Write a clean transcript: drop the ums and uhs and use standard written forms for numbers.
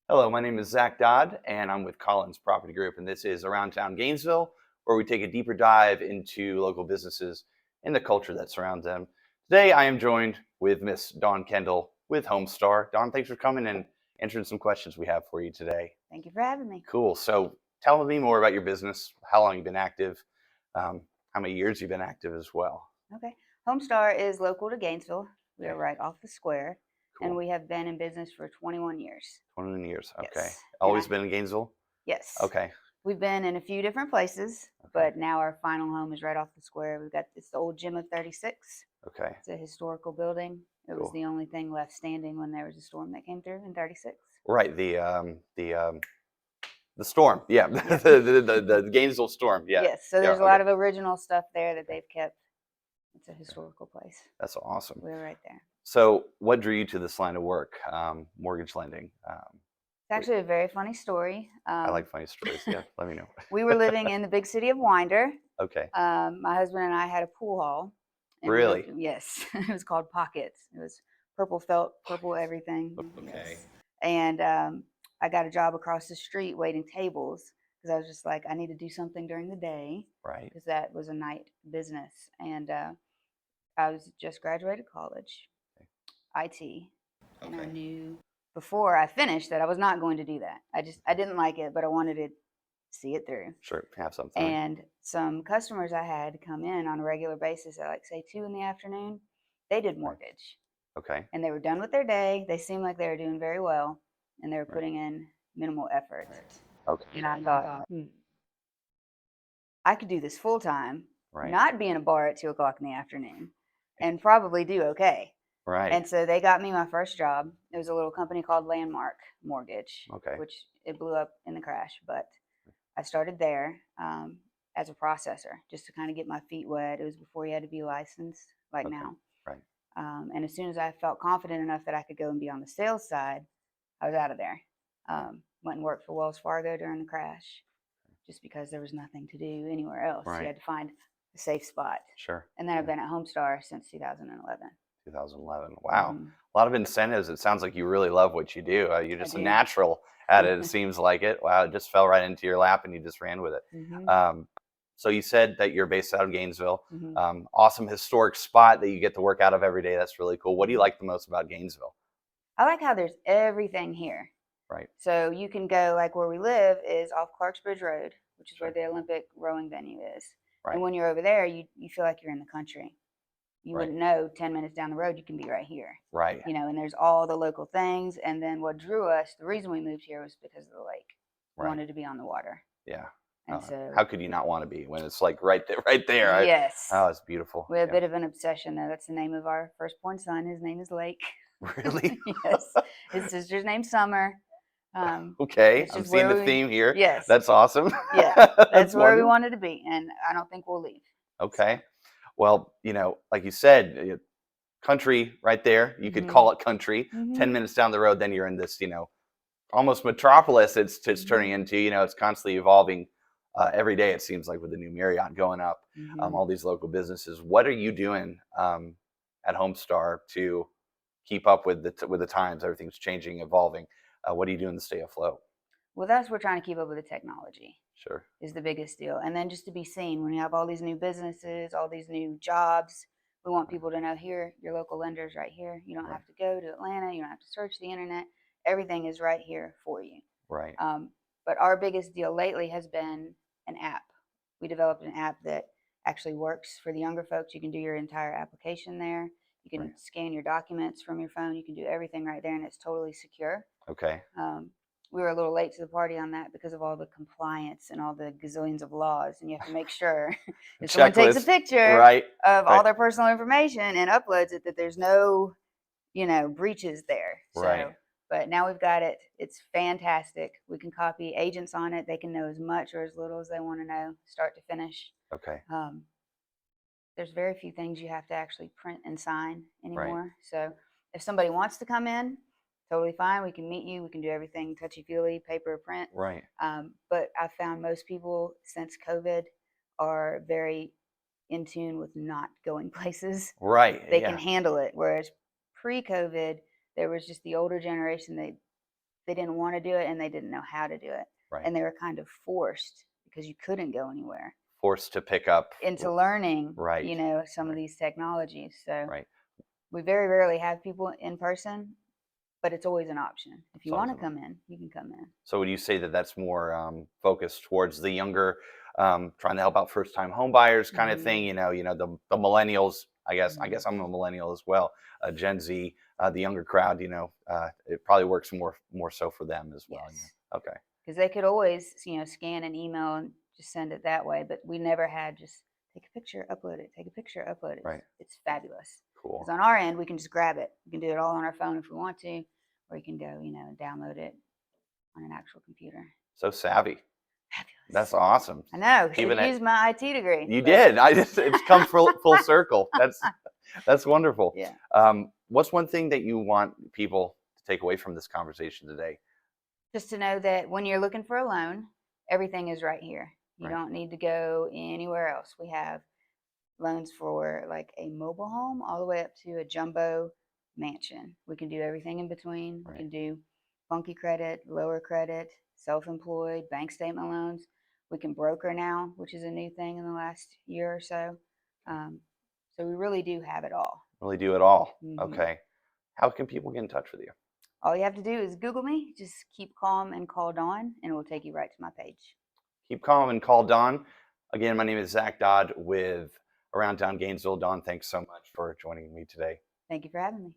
Hello, my name is Zach Dodd, and I'm with Collins Property Group, and this is Around Town Gainesville, where we take a deeper dive into local businesses and the culture that surrounds them. Today, I am joined with Miss Dawn Kendall with Homestar. Dawn, thanks for coming and answering some questions we have for you today. Thank you for having me. Cool. So, tell me more about your business, how long you've been active, how many years you've been active as well. Okay. Homestar is local to Gainesville. We are Okay. right off the square, and Cool. we have been in business for 21 years. 21 years. Okay. Yes. Always been in Gainesville? Yes. Okay. We've been in a few different places, but now our final home is right off the square. It's the old gym of 36. Okay. It's a historical building. It was Cool. the only thing left standing when there was a storm that came through in 36. Right. The storm. Yeah. The Gainesville storm. Yeah. Yes. So there's a lot of original stuff there that they've kept. It's a historical place. That's awesome. We're right there. So, what drew you to this line of work, mortgage lending? It's actually a very funny story. I like funny stories. Yeah, let me know. We were living in the big city of Winder. Okay. My husband and I had a pool hall. Really? Yes. It was called Pockets. It was purple felt, purple everything. Okay. Yes. And I got a job across the street waiting tables because I was just like, I need to do something during the day. Right. Because that was a night business. And I was just graduated college, IT. And I knew before I finished that I was not going to do that. I didn't like it, but I wanted to see it through. Sure, have something. And some customers I had come in on a regular basis at like say 2 p.m, they did mortgage. Okay. And they were done with their day. They seemed like they were doing very well, and they were putting in minimal effort. Okay. And I thought, I could do this full time, Right. not be in a bar at 2 p.m, and probably do okay. Right. And so they got me my first job. It was a little company called Landmark Mortgage, which it blew up in the crash. But I started there as a processor just to kind of get my feet wet. It was before you had to be licensed like now. Right. And as soon as I felt confident enough that I could go and be on the sales side, I was out of there. Went and worked for Wells Fargo during the crash just because there was nothing to do anywhere else. Right. You had to find a safe spot. Sure. And then I've been at Homestar since 2011. 2011. Wow. A lot of incentives. It sounds like you really love what you do. You're just a natural at it. It seems like it. Wow. It just fell right into your lap and you just ran with it. So you said that you're based out of Gainesville. Awesome historic spot that you get to work out of every day. That's really cool. What do you like the most about Gainesville? I like how there's everything here. Right. So you can go, like where we live is off Clarks Bridge Road, which is where the Olympic rowing venue is. Right. And when you're over there, you feel like you're in the country. You wouldn't know 10 minutes down the road, you can be right here. Right. You know, and there's all the local things. And then what drew us, the reason we moved here was because of the lake. We wanted to be on the water. Yeah. And so, how could you not want to be when it's like right there? Yes. Oh, it's beautiful. We have a bit of an obsession, though. That's the name of our firstborn son. His name is Lake. Really? Yes. His sister's name's Summer. Okay, I'm seeing the theme here. Yes. That's awesome. Yeah, that's where we wanted to be, and I don't think we'll leave. Okay. Well, like you said, country right there. You could call it country. 10 minutes down the road, then you're in this, almost metropolis it's turning into. It's constantly evolving every day, it seems like, with the new Marriott going up, all these local businesses. What are you doing at Homestar to keep up with the times? Everything's changing, evolving. What are you doing to stay afloat? With us, we're trying to keep up with the technology. Sure. Is the biggest deal. And then just to be seen when you have all these new businesses, all these new jobs, we want people to know here, your local lender's right here. You don't have to go to Atlanta. You don't have to search the internet. Everything is right here for you. Right. But our biggest deal lately has been an app. We developed an app that actually works for the younger folks. You can do your entire application there. You can scan your documents from your phone. You can do everything right there, and it's totally secure. Okay. We were a little late to the party on that because of all the compliance and all the gazillions of laws, and you have to make sure if someone takes a picture of all their personal information and uploads it, that there's no, breaches there. So, but now we've got it. It's fantastic. We can copy agents on it. They can know as much or as little as they want to know, start to finish. Okay. There's very few things you have to actually print and sign anymore. So if somebody wants to come in, totally fine. We can meet you. We can do everything touchy-feely, paper or print. Right. But I found most people since COVID are very in tune with not going places. Right. They can handle it. Whereas pre-COVID, there was just the older generation. they didn't want to do it and they didn't know how to do it. Right. And they were kind of forced because you couldn't go anywhere. Forced to pick up into learning, right. you know, some of these technologies. So right. we very rarely have people in person, but it's always an option. If you want to come in, you can come in. So would you say that that's more focused towards the younger, trying to help out first-time home buyers kind of thing? You know, the millennials. I guess I'm a millennial as well. Gen Z, the younger crowd. You know, it probably works more so for them as well. Yes. You know? Okay. Because they could always, you know, scan an email and just send it that way, but we never had just take a picture, upload it, take a picture, upload it. Right. It's fabulous. Cool. Because on our end, we can just grab it. We can do it all on our phone if we want to, or you can go, you know, download it on an actual computer. So savvy. Fabulous. That's awesome. I know. Should have used my IT degree. You did. It's come full circle. That's wonderful. Yeah. What's one thing that you want people to take away from this conversation today? Just to know that when you're looking for a loan, everything is right here. You Right. don't need to go anywhere else. We have loans for like a mobile home all the way up to a jumbo mansion. We can do everything in between. Right. We can do funky credit, lower credit, self-employed, bank statement loans. We can broker now, which is a new thing in the last year or so. So we really do have it all. Really do it all. Mm-hmm. Okay. How can people get in touch with you? All you have to do is Google me, just keep calm and call Dawn, and it will take you right to my page. Keep calm and call Dawn. Again, my name is Zach Dodd with Around Town Gainesville. Dawn, thanks so much for joining me today. Thank you for having me.